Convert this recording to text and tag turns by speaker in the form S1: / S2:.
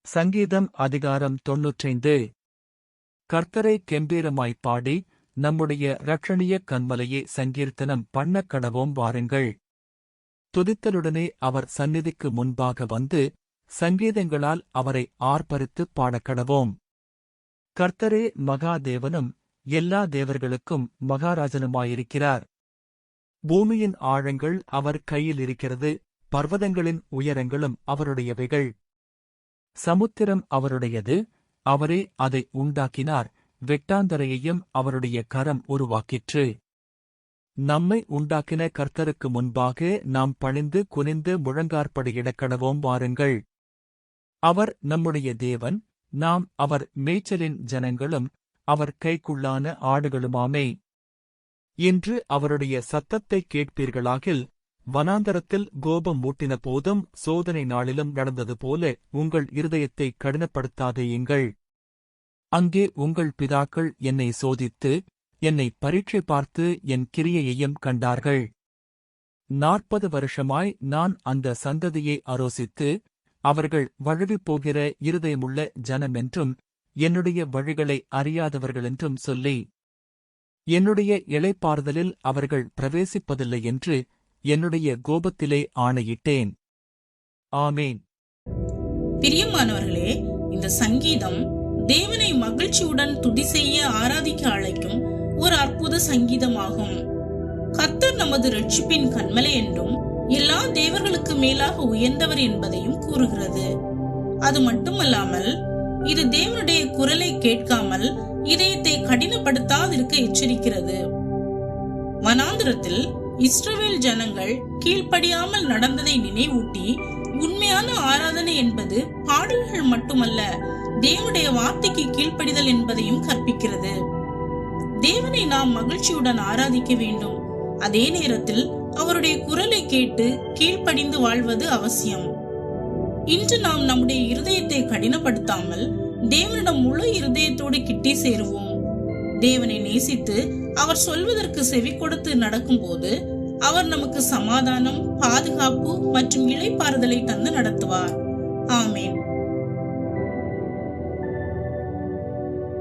S1: சங்கீதம் அதிகாரம் 95. கர்த்தரை கெம்பீரமாய்ப் பாடி, நம்முடைய இரட்சணிய கன்மலையே சங்கீர்த்தனம் பண்ணக் கடவோம் வாருங்கள். துதித்தலுடனே அவர் சந்நிதிக்கு முன்பாக வந்து, சங்கீதங்களால் அவரை ஆர்ப்பரித்துப் பாடக்கடவோம். கர்த்தரே மகா தேவனும் எல்லா தேவர்களுக்கும் மகாராஜனுமாயிருக்கிறார். பூமியின் ஆழங்கள் அவர் கையில் இருக்கிறது, பர்வதங்களின் உயரங்களும் அவருடையவைகள். சமுத்திரம் அவருடையது, அவரே அதை உண்டாக்கினார், வெட்டாந்தரையையும் அவருடைய கரம் உருவாக்கிற்று. நம்மை உண்டாக்கின கர்த்தருக்கு முன்பாக நாம் பணிந்து குனிந்து முழங்காற்படியிடக் கடவோம் வாருங்கள். அவர் நம்முடைய தேவன், நாம் அவர் மேய்ச்சலின் ஜனங்களும் அவர் கைக்குள்ளான ஆடுகளுமாமே. இன்று அவருடைய சத்தத்தைக் கேட்பீர்களாகில், வனாந்தரத்தில் கோபம் மூட்டின போதும் சோதனை நாளிலும் நடந்தது போல உங்கள் இருதயத்தைக் கடினப்படுத்தாதேயுங்கள். அங்கே உங்கள் பிதாக்கள் என்னை சோதித்து, என்னை பரீட்சை பார்த்து என் கிரியையையும் கண்டார்கள். 40 வருஷமாய் நான் அந்த சந்ததியை அரோசித்து, அவர்கள் வழுவிப்போகிற இருதயமுள்ள ஜனமென்றும் என்னுடைய வழிகளை அறியாதவர்களென்றும் சொல்லி, என்னுடைய இளைப்பாறுதலில் அவர்கள் பிரவேசிப்பதில்லை என்று என்னுடைய கோபத்திலே ஆணையிட்டேன். ஆமேன்.
S2: பிரியமானவர்களே, இந்த சங்கீதம் தேவனை மகிழ்ச்சியுடன் துதி செய்ய ஆராதிக்க அழைக்கும் ஒரு அற்புத சங்கீதமாகும். கர்த்தர் நமது இரட்சிப்பின் கன்மலை என்றும் எல்லா தேவர்களுக்கு மேலாக உயர்ந்தவர் என்பதையும் கூறுகிறது. அது மட்டுமல்லாமல் இது தேவனுடைய குரலை கேட்காமல் இதயத்தை கடினப்படுத்தாதிருக்க எச்சரிக்கிறது. வனாந்திரத்தில் இஸ்ரவேல் ஜனங்கள் கீழ்ப்படியாமல் நடந்ததை நினைவூட்டி, உண்மையான ஆராதனை என்பது பாடல்கள் மட்டுமல்ல, தேவனுடைய வார்த்தைக்கு கீழ்ப்படிதல் என்பதையும் கற்பிக்கிறது. தேவனை நாம் மகிழ்ச்சியுடன் ஆராதிக்க வேண்டும். அதே நேரத்தில் அவருடைய குரலை கேட்டு கீழ்ப்படிந்து வாழ்வது அவசியம். இன்று நாம் நம்முடைய இருதயத்தை கடினப்படுத்தாமல் தேவனிடம் முழு இருதயத்தோடு கிட்டி சேருவோம். தேவனை நேசித்து அவர் சொல்வதற்கு செவி கொடுத்து நடக்கும்போது அவர் நமக்கு சமாதானம், பாதுகாப்பு மற்றும் இளைப்பாறுதலை தந்து நடத்துவார். ஆமேன்.